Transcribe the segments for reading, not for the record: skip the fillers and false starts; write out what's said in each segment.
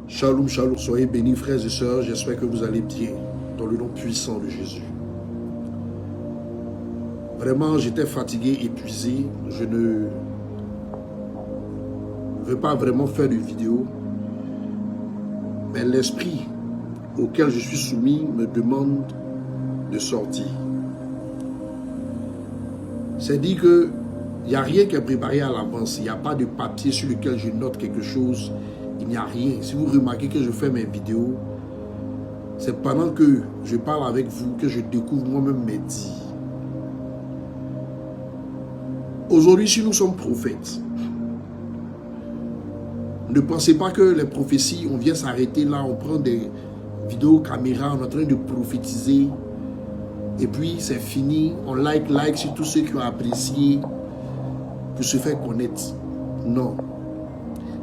Shalom, shalom, soyez bénis frères et sœurs, j'espère que vous allez bien, dans le nom puissant de Jésus. Vraiment, j'étais fatigué, épuisé, je ne veux pas vraiment faire de vidéo, mais l'esprit auquel je suis soumis me demande de sortir. C'est dit que il n'y a rien qui est préparé à l'avance, il n'y a pas de papier sur lequel je note quelque chose. Il n'y a rien. Si vous remarquez que je fais mes vidéos, c'est pendant que je parle avec vous que je découvre moi-même mes dires. Aujourd'hui, si nous sommes prophètes, ne pensez pas que les prophéties, on vient s'arrêter là, on prend des vidéos caméras, on est en train de prophétiser, et puis c'est fini, on like sur tous ceux qui ont apprécié, pour se faire connaître. Non.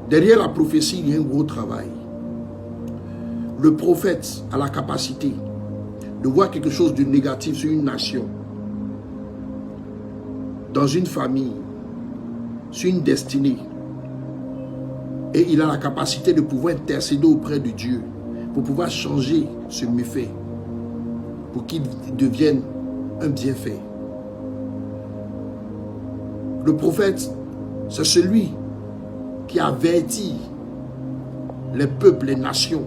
Derrière la prophétie, il y a un gros travail. Le prophète a la capacité de voir quelque chose de négatif sur une nation, dans une famille, sur une destinée. Et il a la capacité de pouvoir intercéder auprès de Dieu pour pouvoir changer ce méfait, pour qu'il devienne un bienfait. Le prophète, c'est celui qui avertit les peuples, les nations,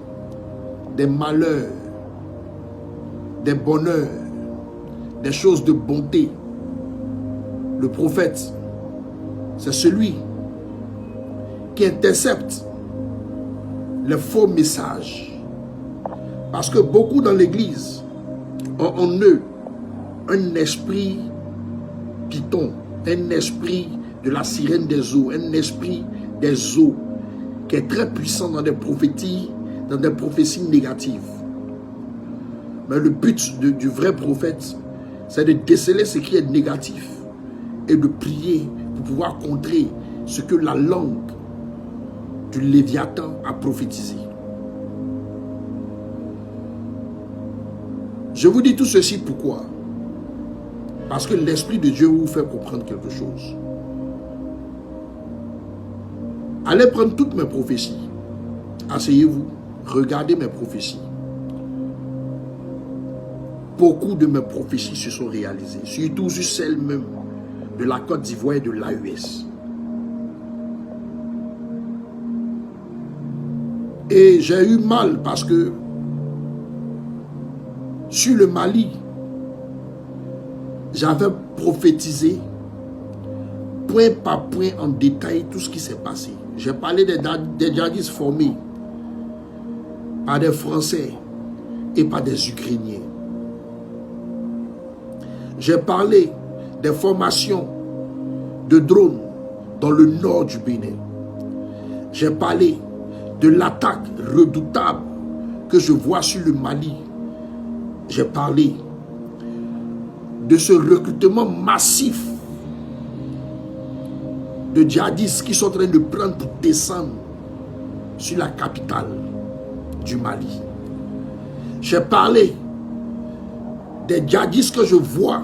des malheurs, des bonheurs, des choses de bonté. Le prophète, c'est celui qui intercepte les faux messages. Parce que beaucoup dans l'église ont en eux un esprit python, un esprit de la sirène des eaux, un esprit des eaux qui est très puissant dans des prophéties négatives. Mais le but du vrai prophète, c'est de déceler ce qui est négatif et de prier pour pouvoir contrer ce que la langue du Léviathan a prophétisé. Je vous dis tout ceci pourquoi? Parce que l'Esprit de Dieu vous fait comprendre quelque chose. Allez prendre toutes mes prophéties. Asseyez-vous, regardez mes prophéties. Beaucoup de mes prophéties se sont réalisées, surtout sur celles même de la Côte d'Ivoire et de l'AES. Et j'ai eu mal parce que sur le Mali, j'avais prophétisé point par point en détail tout ce qui s'est passé. J'ai parlé des djihadistes formés par des Français et par des Ukrainiens. J'ai parlé des formations de drones dans le nord du Bénin. J'ai parlé de l'attaque redoutable que je vois sur le Mali. J'ai parlé de ce recrutement massif de djihadistes qui sont en train de prendre pour descendre sur la capitale du Mali. J'ai parlé des djihadistes que je vois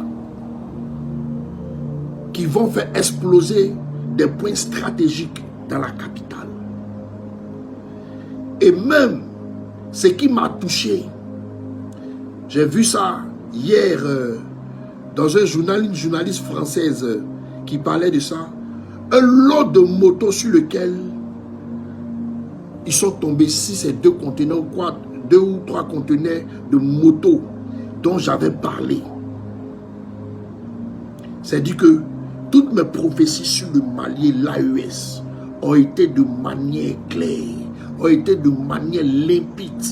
qui vont faire exploser des points stratégiques dans la capitale. Et même ce qui m'a touché, j'ai vu ça hier dans un journal, une journaliste française qui parlait de ça. Un lot de motos sur lequel ils sont tombés, si c'est 2 conteneurs, 2 ou 3 conteneurs de motos dont j'avais parlé. C'est-à-dire que toutes mes prophéties sur le Mali et l'AES ont été de manière claire, ont été de manière limpide.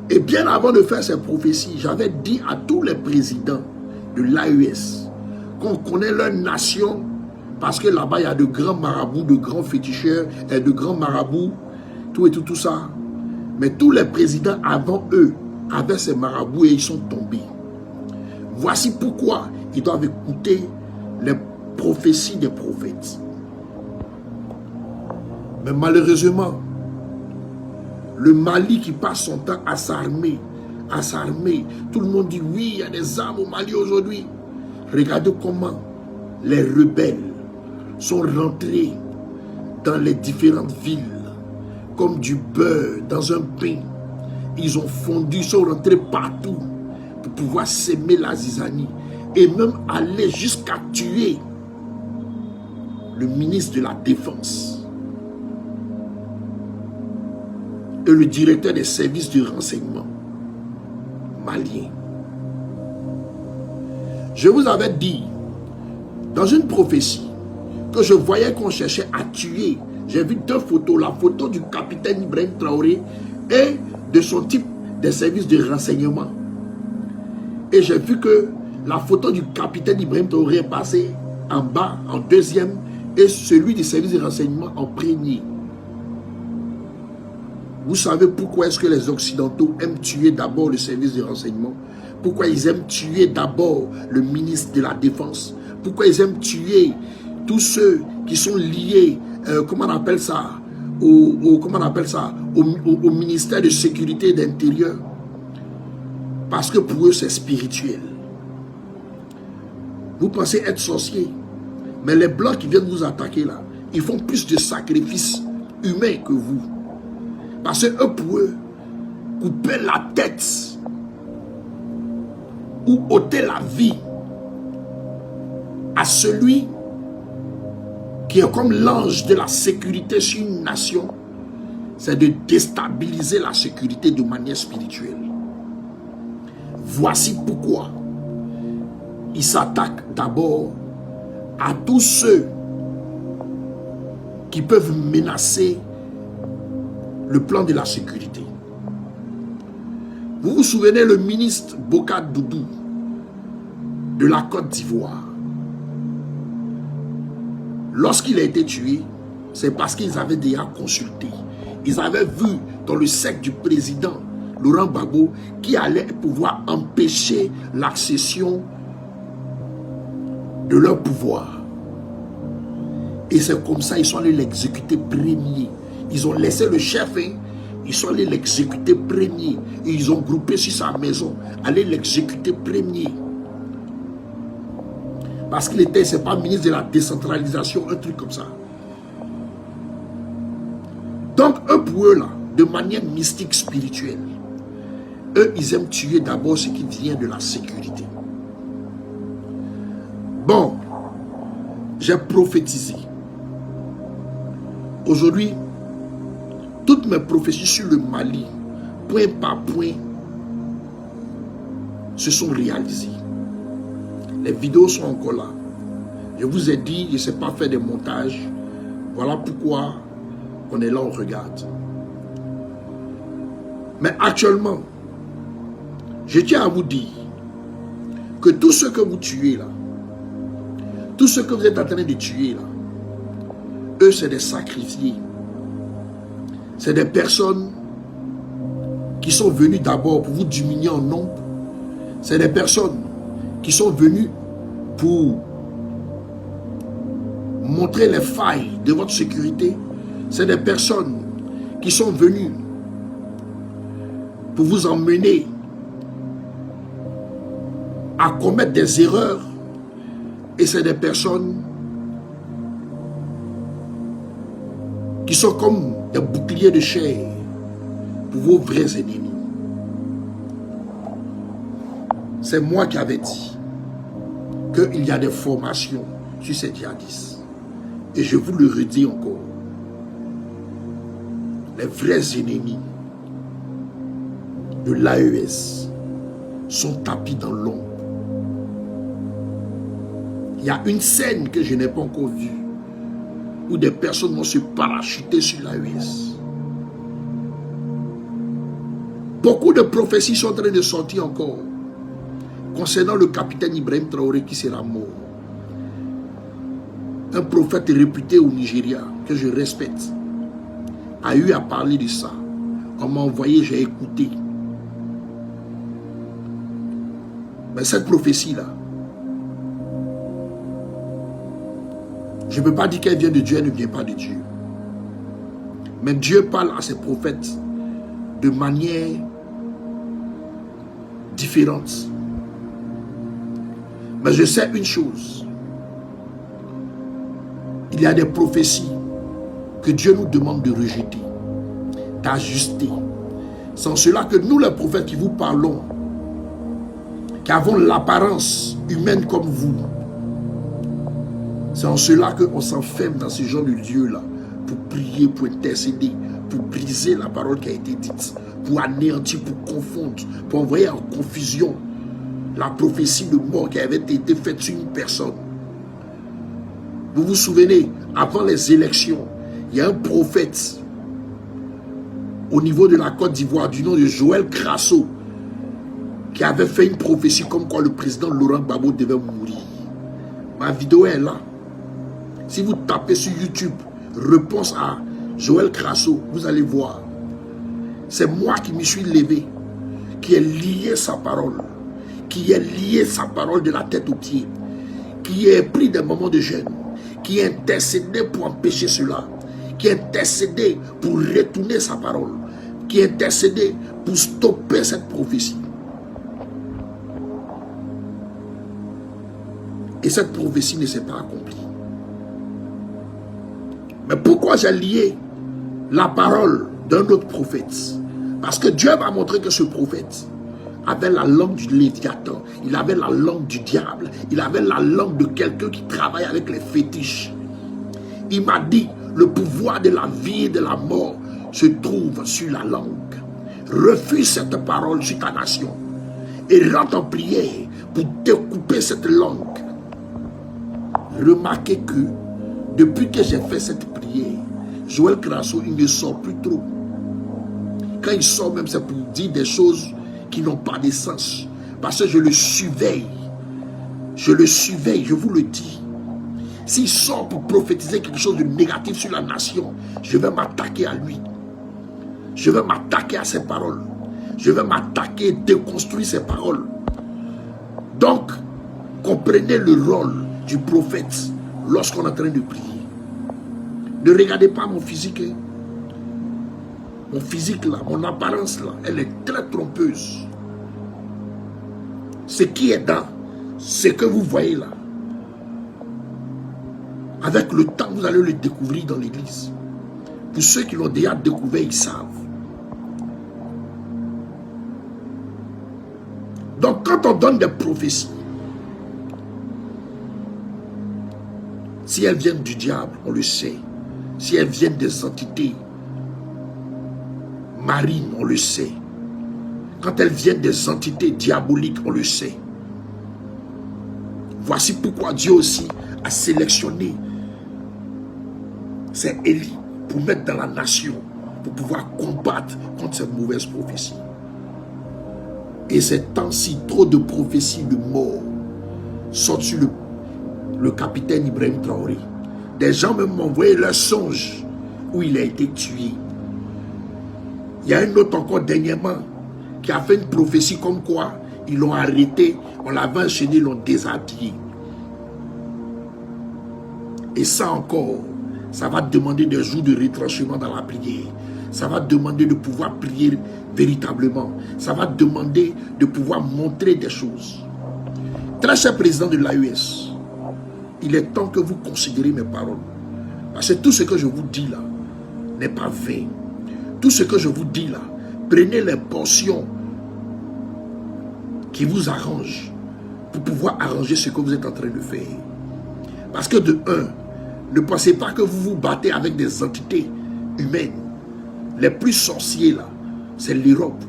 Et bien avant de faire ces prophéties, j'avais dit à tous les présidents de l'AES qu'on connaît leur nation. Parce que là-bas, il y a de grands marabouts, de grands féticheurs et de grands marabouts, tout ça. Mais tous les présidents avant eux avaient ces marabouts et ils sont tombés. Voici pourquoi ils doivent écouter les prophéties des prophètes. Mais malheureusement, le Mali qui passe son temps à s'armer, tout le monde dit oui, il y a des armes au Mali aujourd'hui. Regardez comment les rebelles sont rentrés dans les différentes villes comme du beurre dans un pain. Ils ont fondu, ils sont rentrés partout pour pouvoir s'aimer la zizanie et même aller jusqu'à tuer le ministre de la Défense et le directeur des services de renseignement malien. Je vous avais dit dans une prophétie que je voyais qu'on cherchait à tuer. J'ai vu deux photos, la photo du capitaine Ibrahim Traoré et de son type des services de renseignement. Et j'ai vu que la photo du capitaine Ibrahim Traoré est passée en bas, en deuxième, et celui du service de renseignement en premier. Vous savez pourquoi est-ce que les Occidentaux aiment tuer d'abord le service de renseignement? Pourquoi ils aiment tuer d'abord le ministre de la Défense? Pourquoi ils aiment tuer tous ceux qui sont liés, comment on appelle ça, au ministère de Sécurité et d'Intérieur? Parce que pour eux, c'est spirituel. Vous pensez être sorcier, mais les Blancs qui viennent vous attaquer là, ils font plus de sacrifices humains que vous. Parce que eux, pour eux, couper la tête ou ôter la vie à celui qui est comme l'ange de la sécurité sur une nation, c'est de déstabiliser la sécurité de manière spirituelle. Voici pourquoi ils s'attaquent d'abord à tous ceux qui peuvent menacer le plan de la sécurité. Vous vous souvenez le ministre Boka Doudou de la Côte d'Ivoire. Lorsqu'il a été tué, c'est parce qu'ils avaient déjà consulté. Ils avaient vu dans le cercle du président Laurent Gbagbo qui allait pouvoir empêcher l'accession de leur pouvoir. Et c'est comme ça qu'ils sont allés l'exécuter premier. Ils ont laissé le chef, ils sont allés l'exécuter premier. Et ils ont groupé sur sa maison, aller l'exécuter premier. Parce qu'il était, c'est pas ministre de la décentralisation, un truc comme ça. Donc, eux, pour eux, là, de manière mystique, spirituelle, eux, ils aiment tuer d'abord ce qui vient de la sécurité. Bon, j'ai prophétisé. Aujourd'hui, toutes mes prophéties sur le Mali, point par point, se sont réalisées. Les vidéos sont encore là. Je vous ai dit, je ne sais pas faire des montages. Voilà pourquoi on est là, on regarde. Mais actuellement, je tiens à vous dire que tous ceux que vous tuez là, tous ceux que vous êtes en train de tuer là, eux c'est des sacrifiés. C'est des personnes qui sont venues d'abord pour vous diminuer en nombre. C'est des personnes qui sont venues pour montrer les failles de votre sécurité. C'est des personnes qui sont venues pour vous emmener à commettre des erreurs. Et c'est des personnes qui sont comme des boucliers de chair pour vos vrais ennemis. C'est moi qui avais dit qu'il y a des formations sur ces djihadistes. Et je vous le redis encore. Les vrais ennemis de l'AES sont tapis dans l'ombre. Il y a une scène que je n'ai pas encore vue où des personnes vont se parachuter sur l'AES. Beaucoup de prophéties sont en train de sortir encore concernant le capitaine Ibrahim Traoré qui sera mort. Un prophète réputé au Nigeria, que je respecte, a eu à parler de ça. On m'a envoyé, j'ai écouté. Mais cette prophétie-là, je ne peux pas dire qu'elle vient de Dieu, elle ne vient pas de Dieu. Mais Dieu parle à ses prophètes de manière différente. Mais je sais une chose. Il y a des prophéties que Dieu nous demande de rejeter. d'ajuster. C'est en cela que nous, les prophètes qui vous parlons, qui avons l'apparence humaine comme vous, c'est en cela qu'on s'enferme dans ce genre de lieu-là pour prier, pour intercéder, pour briser la parole qui a été dite, pour anéantir, pour confondre, pour envoyer en confusion la prophétie de mort qui avait été faite sur une personne. Vous vous souvenez, avant les élections, il y a un prophète au niveau de la Côte d'Ivoire du nom de Joël Crasso qui avait fait une prophétie comme quoi le président Laurent Gbagbo devait mourir. Ma vidéo est là. Si vous tapez sur YouTube, réponse à Joël Crasso, vous allez voir. C'est moi qui me suis levé, qui ai lié sa parole, qui ai lié sa parole de la tête aux pieds, qui ai pris des moments de jeûne, qui ai intercédé pour empêcher cela, qui a intercédé pour retourner sa parole, qui a intercédé pour stopper cette prophétie. Et cette prophétie ne s'est pas accomplie. Mais pourquoi j'ai lié la parole d'un autre prophète? Parce que Dieu m'a montré que ce prophète avait la langue du Léviathan, il avait la langue du diable, il avait la langue de quelqu'un qui travaille avec les fétiches. Il m'a dit, le pouvoir de la vie et de la mort se trouve sur la langue. Refuse cette parole sur ta nation et rentre en prière pour découper cette langue. Remarquez que depuis que j'ai fait cette prière, Joël Crasso, il ne sort plus trop. Quand il sort même, c'est pour dire des choses qui n'ont pas de sens. Parce que je le surveille. Je le surveille, je vous le dis. S'il sort pour prophétiser quelque chose de négatif sur la nation, je vais m'attaquer à lui. Je vais m'attaquer à ses paroles. Je vais m'attaquer et déconstruire ses paroles. Donc, comprenez le rôle du prophète lorsqu'on est en train de prier. Ne regardez pas mon physique. Mon physique là, mon apparence là, elle est très trompeuse. Ce qui est dans, ce que vous voyez là, avec le temps, vous allez le découvrir dans l'église. Pour ceux qui l'ont déjà découvert, ils savent. Donc quand on donne des prophéties, si elles viennent du diable, on le sait. Si elles viennent des entités marines, on le sait. Quand elles viennent des entités diaboliques, on le sait. Voici pourquoi Dieu aussi a sélectionné ces Élie pour mettre dans la nation, pour pouvoir combattre contre cette mauvaise prophétie. Et ces temps-ci, trop de prophéties de mort sortent sur le capitaine Ibrahim Traoré. Des gens même m'ont envoyé leur songe où il a été tué. Il y a un autre encore dernièrement qui a fait une prophétie comme quoi ils l'ont arrêté, on l'avait enchaîné, ils l'ont déshabillé. Et ça encore, ça va demander des jours de retranchement dans la prière. Ça va demander de pouvoir prier véritablement. Ça va demander de pouvoir montrer des choses. Très cher président de l'AES, il est temps que vous considérez mes paroles. Parce que tout ce que je vous dis là n'est pas vain. Tout ce que je vous dis là, prenez les portions qui vous arrangent pour pouvoir arranger ce que vous êtes en train de faire. Parce que de un, ne pensez pas que vous vous battez avec des entités humaines. Les plus sorciers là, c'est l'Europe.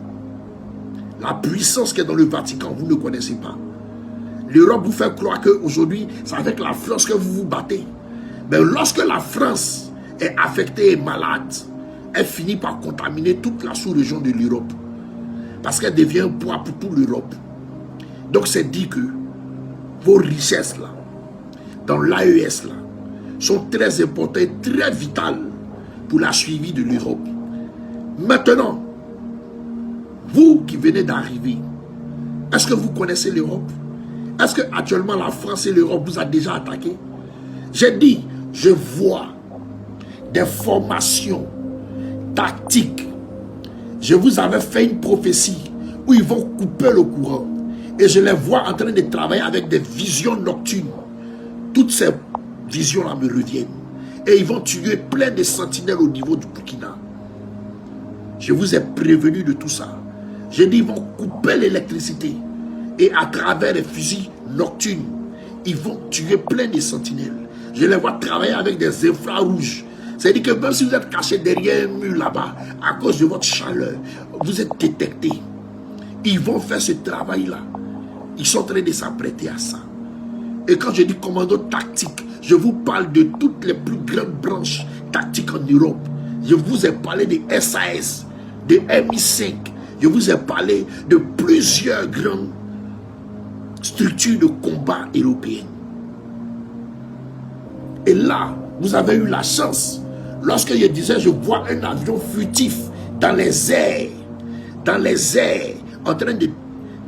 La puissance qui est dans le Vatican, vous ne connaissez pas. L'Europe vous fait croire qu'aujourd'hui, c'est avec la France que vous vous battez. Mais lorsque la France est affectée et malade, elle finit par contaminer toute la sous-région de l'Europe. Parce qu'elle devient un poids pour toute l'Europe. Donc c'est dit que vos richesses là, dans l'AES là, sont très importantes et très vitales pour la suivi de l'Europe. Maintenant, vous qui venez d'arriver, est-ce que vous connaissez l'Europe? Est-ce que actuellement la France et l'Europe vous a déjà attaqué? J'ai dit, je vois des formations tactiques. Je vous avais fait une prophétie où ils vont couper le courant. Et je les vois en train de travailler avec des visions nocturnes. Toutes ces visions-là me reviennent. Et ils vont tuer plein de sentinelles au niveau du Burkina. Je vous ai prévenu de tout ça. J'ai dit, ils vont couper l'électricité. Et à travers les fusils nocturnes, ils vont tuer plein de sentinelles. Je les vois travailler avec des infrarouges. C'est-à-dire que même si vous êtes caché derrière un mur là-bas, à cause de votre chaleur, vous êtes détecté. Ils vont faire ce travail-là. Ils sont en train de s'apprêter à ça. Et quand je dis commando tactique, je vous parle de toutes les plus grandes branches tactiques en Europe. Je vous ai parlé des SAS, des MI5. Je vous ai parlé de plusieurs grandes structures de combat européennes. Et là, vous avez eu la chance. Lorsque je disais, je vois un avion furtif dans les airs, en train de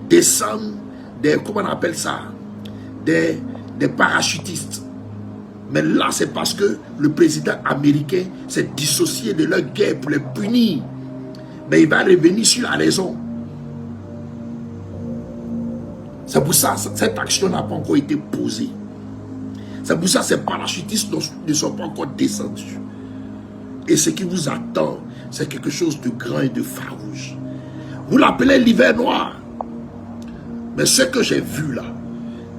descendre des, comment on appelle ça, des parachutistes. Mais là, c'est parce que le président américain s'est dissocié de leur guerre pour les punir. Mais il va revenir sur la raison. C'est pour ça que cette action n'a pas encore été posée. C'est pour ça que ces parachutistes ne sont pas encore descendus. Et ce qui vous attend, c'est quelque chose de grand et de farouche. Vous l'appelez l'hiver noir. Mais ce que j'ai vu là,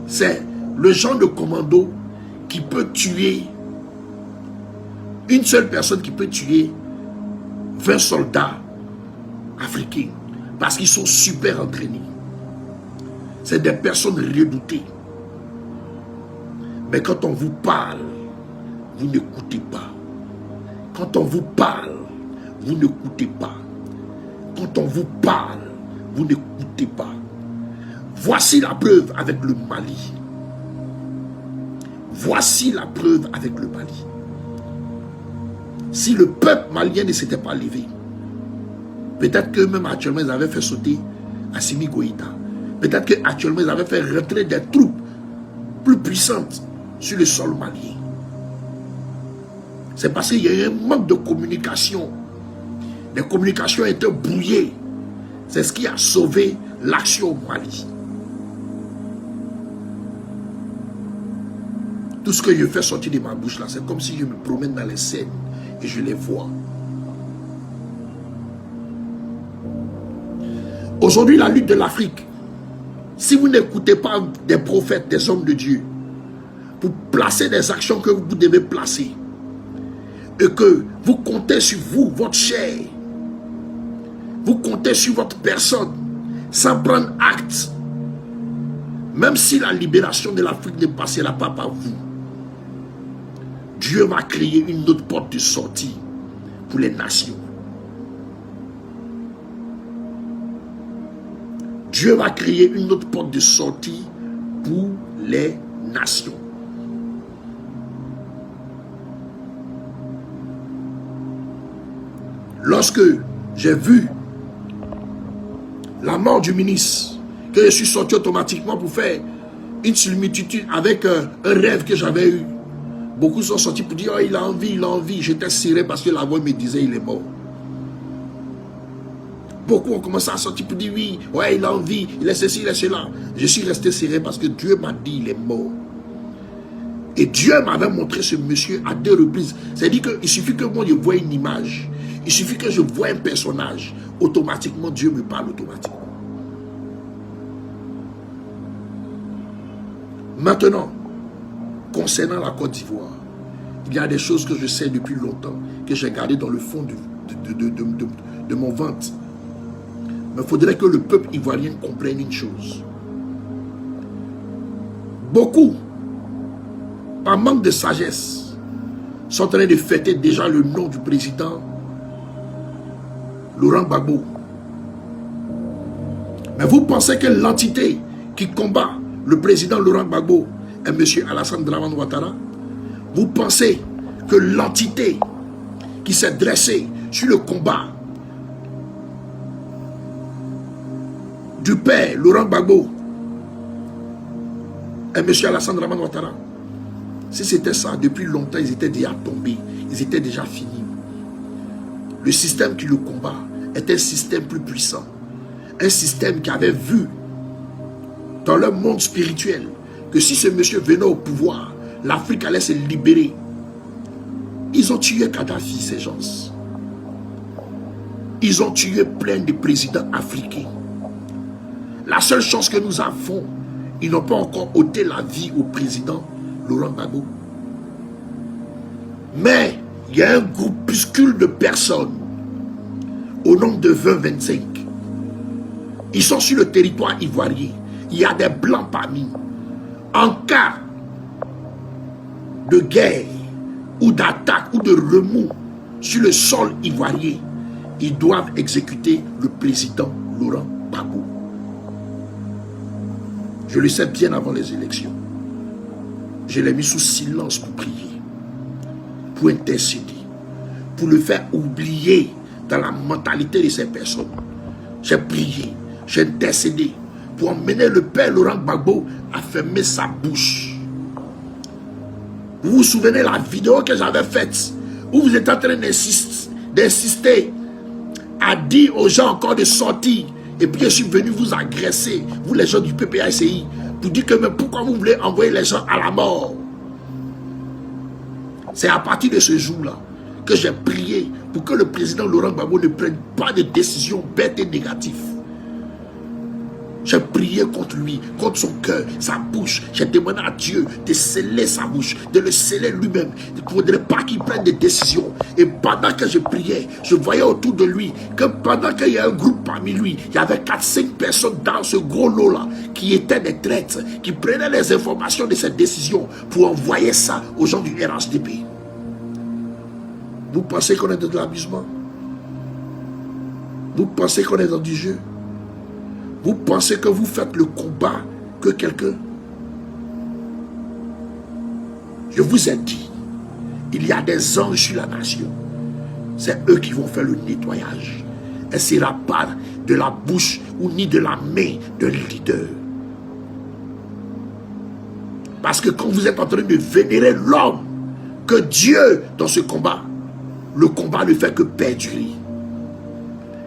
c'est le genre de commando qui peut tuer, une seule personne qui peut tuer 20 soldats africains. Parce qu'ils sont super entraînés. C'est des personnes redoutées. Mais quand on vous parle, vous n'écoutez pas. Quand on vous parle, vous n'écoutez pas. Quand on vous parle, vous n'écoutez pas. Voici la preuve avec le Mali. Voici la preuve avec le Mali. Si le peuple malien ne s'était pas levé, peut-être que même actuellement ils avaient fait sauter Assimi Goïta. Peut-être qu'actuellement ils avaient fait rentrer des troupes plus puissantes sur le sol malien. C'est parce qu'il y a eu un manque de communication. Les communications étaient brouillées. C'est ce qui a sauvé l'action au Mali. Tout ce que je fais sortir de ma bouche là, c'est comme si je me promène dans les scènes et je les vois. Aujourd'hui, la lutte de l'Afrique, si vous n'écoutez pas des prophètes, des hommes de Dieu, pour placer des actions que vous devez placer, et que vous comptez sur vous, votre chair, vous comptez sur votre personne, sans prendre acte, même si la libération de l'Afrique ne passera pas par vous, Dieu va créer une autre porte de sortie pour les nations. Dieu va créer une autre porte de sortie pour les nations. Lorsque j'ai vu la mort du ministre, que je suis sorti automatiquement pour faire une similitude avec un rêve que j'avais eu. Beaucoup sont sortis pour dire, oh, il a envie, il a envie. J'étais serré parce que la voix me disait, il est mort. Beaucoup ont commencé à sortir pour dire, oui, ouais, il a envie, il est ceci, il est cela. Je suis resté serré parce que Dieu m'a dit, il est mort. Et Dieu m'avait montré ce monsieur à 2 reprises. C'est-à-dire qu'il suffit que moi je voie une image, il suffit que je voie un personnage, automatiquement Dieu me parle automatiquement. Maintenant, concernant la Côte d'Ivoire, il y a des choses que je sais depuis longtemps, que j'ai gardées dans le fond de mon ventre. Mais il faudrait que le peuple ivoirien comprenne une chose. Beaucoup, par manque de sagesse, sont en train de fêter déjà le nom du président Laurent Gbagbo. Mais vous pensez que l'entité qui combat le président Laurent Gbagbo est M. Alassane Dramane Ouattara? Vous pensez que l'entité qui s'est dressée sur le combat du père Laurent Gbagbo est M. Alassane Dramane Ouattara? Si c'était ça, depuis longtemps, ils étaient déjà tombés. Ils étaient déjà finis. Le système qui le combat est un système plus puissant. Un système qui avait vu dans leur monde spirituel que si ce monsieur venait au pouvoir, l'Afrique allait se libérer. Ils ont tué Kadhafi, ces gens. Ils ont tué plein de présidents africains. La seule chance que nous avons, ils n'ont pas encore ôté la vie au président Laurent Gbagbo. Mais il y a un groupuscule de personnes au nombre de 20-25. Ils sont sur le territoire ivoirien. Il y a des blancs parmi. En cas de guerre ou d'attaque ou de remous sur le sol ivoirien, ils doivent exécuter le président Laurent Gbagbo. Je le sais bien avant les élections. Je l'ai mis sous silence pour prier, pour intercéder, pour le faire oublier dans la mentalité de ces personnes. J'ai prié, j'ai intercédé pour emmener le père Laurent Gbagbo à fermer sa bouche. Vous vous souvenez de la vidéo que j'avais faite où vous êtes en train d'insister à dire aux gens encore de sortir, et puis je suis venu vous agresser, vous les gens du PPACI, pour dire que mais pourquoi vous voulez envoyer les gens à la mort? C'est à partir de ce jour-là que j'ai prié pour que le président Laurent Gbagbo ne prenne pas de décisions bêtes et négatives. J'ai prié contre lui, contre son cœur, sa bouche. J'ai demandé à Dieu de sceller sa bouche, de le sceller lui-même. Il ne faudrait pas qu'il prenne des décisions. Et pendant que je priais, je voyais autour de lui que pendant qu'il y a un groupe parmi lui, il y avait 4-5 personnes dans ce gros lot-là qui étaient des traîtres, qui prenaient les informations de cette décision pour envoyer ça aux gens du RHDP. Vous pensez qu'on est dans de l'amusement? Vous pensez qu'on est dans du jeu? Vous pensez que vous faites le combat que quelqu'un? Je vous ai dit, il y a des anges sur la nation. C'est eux qui vont faire le nettoyage. Et ce sera pas de la bouche ou ni de la main d'un leader. Parce que quand vous êtes en train de vénérer l'homme, que Dieu dans ce combat, le combat ne fait que perdurer.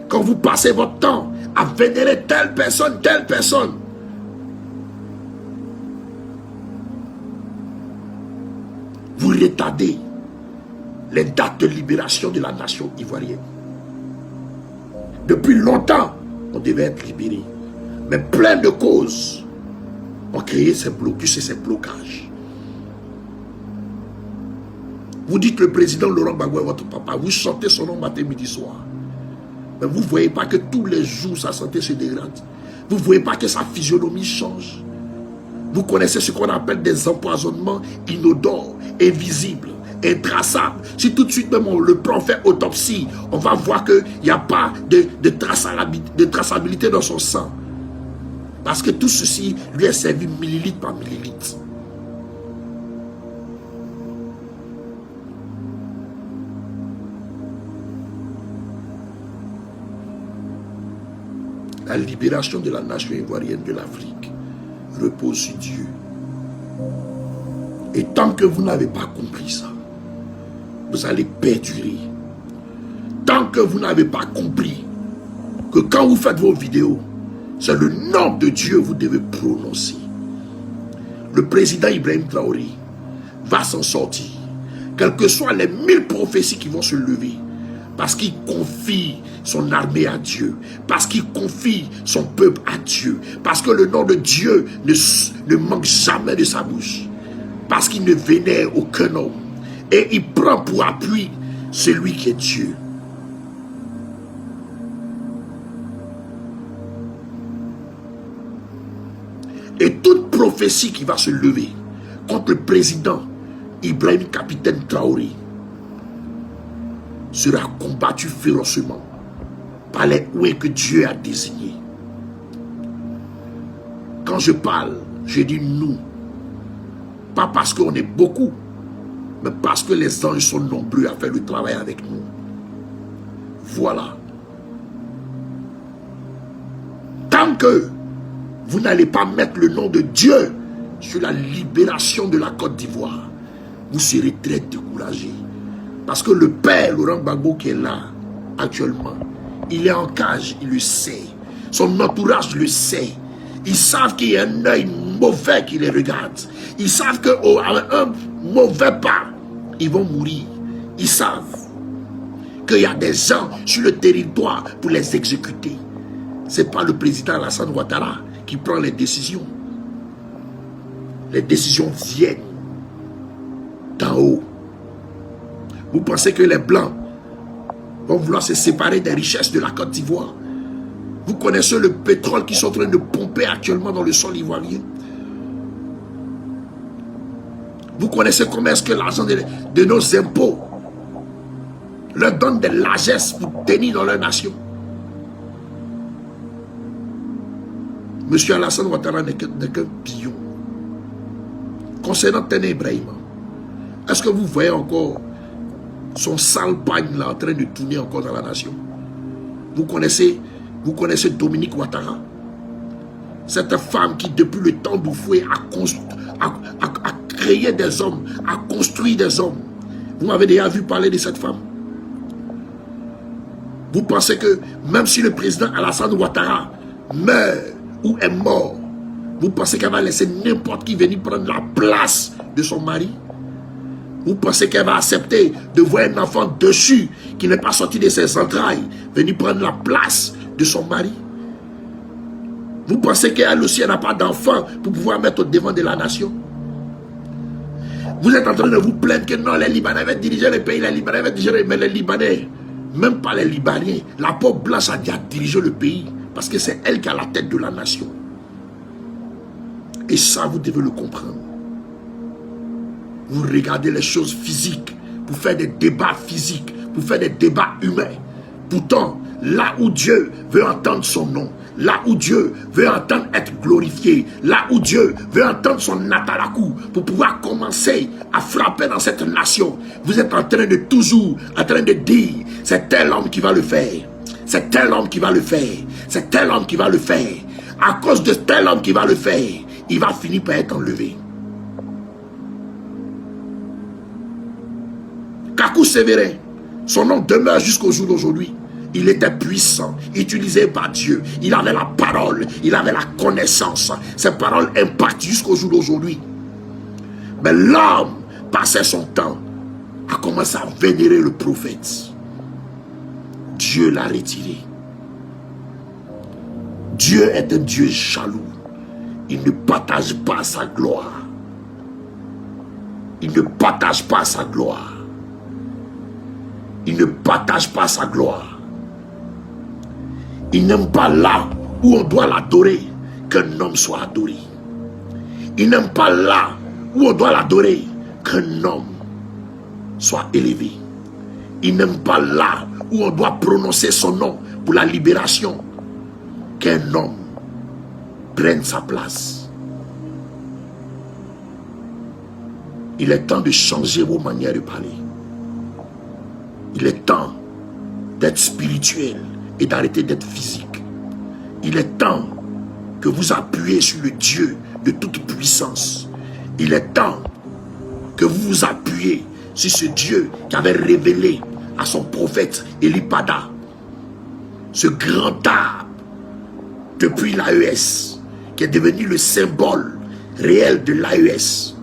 Quand vous passez votre temps à vénérer telle personne, vous retardez les dates de libération de la nation ivoirienne. Depuis longtemps, on devait être libéré. Mais plein de causes ont créé ces blocus et ces blocages. Vous dites le président Laurent Gbagbo est votre papa, vous chantez son nom matin, midi, soir. Mais vous ne voyez pas que tous les jours sa santé se dégrade. Vous ne voyez pas que sa physionomie change. Vous connaissez ce qu'on appelle des empoisonnements inodores, invisibles, intraçables. Si tout de suite même on le prend, fait autopsie, on va voir qu'il n'y a pas de traçabilité dans son sang. Parce que tout ceci lui est servi millilitre par millilitre. La libération de la nation ivoirienne de l'Afrique repose sur Dieu. Et tant que vous n'avez pas compris ça, vous allez perdurer. Tant que vous n'avez pas compris que quand vous faites vos vidéos, c'est le nom de Dieu que vous devez prononcer. Le président Ibrahim Traoré va s'en sortir. Quelles que soient les 1000 prophéties qui vont se lever. Parce qu'il confie son armée à Dieu. Parce qu'il confie son peuple à Dieu. Parce que le nom de Dieu ne manque jamais de sa bouche. Parce qu'il ne vénère aucun homme. Et il prend pour appui celui qui est Dieu. Et toute prophétie qui va se lever contre le président Ibrahim Capitaine Traoré sera combattu férocement par les ouïes que Dieu a désignés. Quand je parle, je dis nous. Pas parce qu'on est beaucoup, mais parce que les anges sont nombreux à faire le travail avec nous. Voilà. Tant que vous n'allez pas mettre le nom de Dieu sur la libération de la Côte d'Ivoire, vous serez très découragés. Parce que le père Laurent Gbagbo qui est là actuellement, il est en cage, il le sait. Son entourage le sait. Ils savent qu'il y a un œil mauvais qui les regarde. Ils savent qu'un mauvais pas, ils vont mourir. Ils savent qu'il y a des gens sur le territoire pour les exécuter. Ce n'est pas le président Alassane Ouattara qui prend les décisions. Les décisions viennent d'en haut. Vous pensez que les Blancs vont vouloir se séparer des richesses de la Côte d'Ivoire? Vous connaissez le pétrole qu'ils sont en train de pomper actuellement dans le sol ivoirien? Vous connaissez comment est-ce que l'argent de nos impôts leur donne des largesses pour tenir dans leur nation? Monsieur Alassane Ouattara n'est qu'un pion. Concernant Téné Ibrahima, est-ce que vous voyez encore son sale pagne là en train de tourner encore dans la nation? Vous connaissez Dominique Ouattara? Cette femme qui depuis le temps d'Oufoué a créé des hommes, a construit des hommes. Vous m'avez déjà vu parler de cette femme? Vous pensez que même si le président Alassane Ouattara meurt ou est mort, vous pensez qu'elle va laisser n'importe qui venir prendre la place de son mari? Vous pensez qu'elle va accepter de voir un enfant dessus qui n'est pas sorti de ses entrailles venir prendre la place de son mari? Vous pensez qu'elle aussi n'a pas d'enfant pour pouvoir mettre au devant de la nation? Vous êtes en train de vous plaindre que non, les Libanais vont diriger le pays, les Libanais vont diriger, mais les Libanais, même pas les Libanais, la peau blanche a déjà dirigé le pays parce que c'est elle qui a la tête de la nation. Et ça, vous devez le comprendre. Vous regardez les choses physiques pour faire des débats physiques, pour faire des débats humains. Pourtant, là où Dieu veut entendre son nom, là où Dieu veut entendre être glorifié, là où Dieu veut entendre son atarakou pour pouvoir commencer à frapper dans cette nation, vous êtes en train de toujours, en train de dire, c'est tel homme qui va le faire, c'est tel homme qui va le faire, c'est tel homme qui va le faire. À cause de tel homme qui va le faire, il va finir par être enlevé. Kakou Sévérin, son nom demeure jusqu'au jour d'aujourd'hui. Il était puissant, utilisé par Dieu. Il avait la parole, il avait la connaissance. Ces paroles impactent jusqu'au jour d'aujourd'hui. Mais l'homme passait son temps à commencer à vénérer le prophète. Dieu l'a retiré. Dieu est un Dieu jaloux. Il ne partage pas sa gloire. Il ne partage pas sa gloire. Il ne partage pas sa gloire. Il n'aime pas là où on doit l'adorer qu'un homme soit adoré. Il n'aime pas là où on doit l'adorer qu'un homme soit élevé. Il n'aime pas là où on doit prononcer son nom pour la libération qu'un homme prenne sa place. Il est temps de changer vos manières de parler. Il est temps d'être spirituel et d'arrêter d'être physique. Il est temps que vous appuyez sur le Dieu de toute puissance. Il est temps que vous vous appuyez sur ce Dieu qui avait révélé à son prophète Elipada ce grand arbre depuis l'AES qui est devenu le symbole réel de l'AES.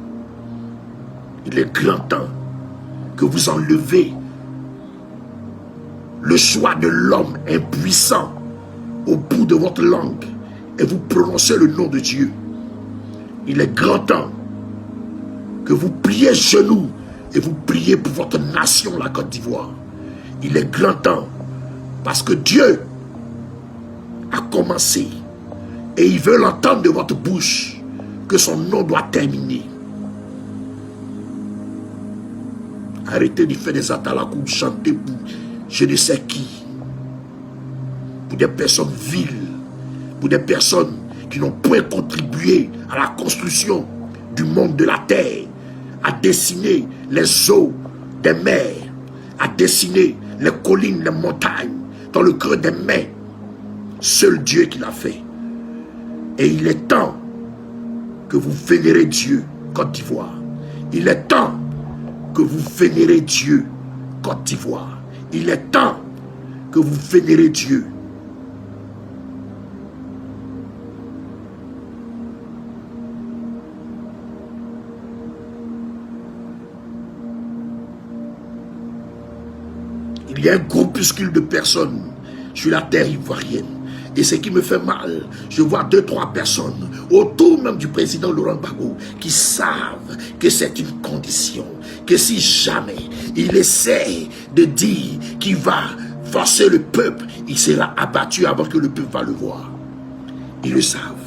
Il est grand temps que vous enlevez le choix de l'homme impuissant au bout de votre langue et vous prononcez le nom de Dieu. Il est grand temps que vous pliez genoux et vous priez pour votre nation, la Côte d'Ivoire. Il est grand temps parce que Dieu a commencé et il veut l'entendre de votre bouche que son nom doit terminer. Arrêtez de faire des atalakou, chanter pour je ne sais qui, pour des personnes viles, pour des personnes qui n'ont point contribué à la construction du monde de la terre, à dessiner les eaux des mers, à dessiner les collines, les montagnes, dans le creux des mains. Seul Dieu qui l'a fait. Et il est temps que vous vénérez Dieu, Côte d'Ivoire. Il est temps que vous vénérez Dieu, Côte d'Ivoire. Il est temps que vous vénérez Dieu. Il Il y a un groupuscule de personnes sur la terre ivoirienne. Et ce qui me fait mal, je vois 2-3 personnes autour même du président Laurent Gbagbo qui savent que c'est une condition, que si jamais il essaie de dire qu'il va forcer le peuple, il sera abattu avant que le peuple va le voir. Ils le savent.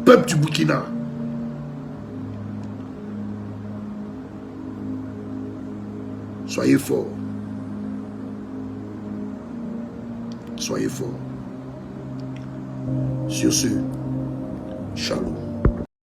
Peuple du Burkina, soyez forts. Soyez forts. Sur ce, shalom.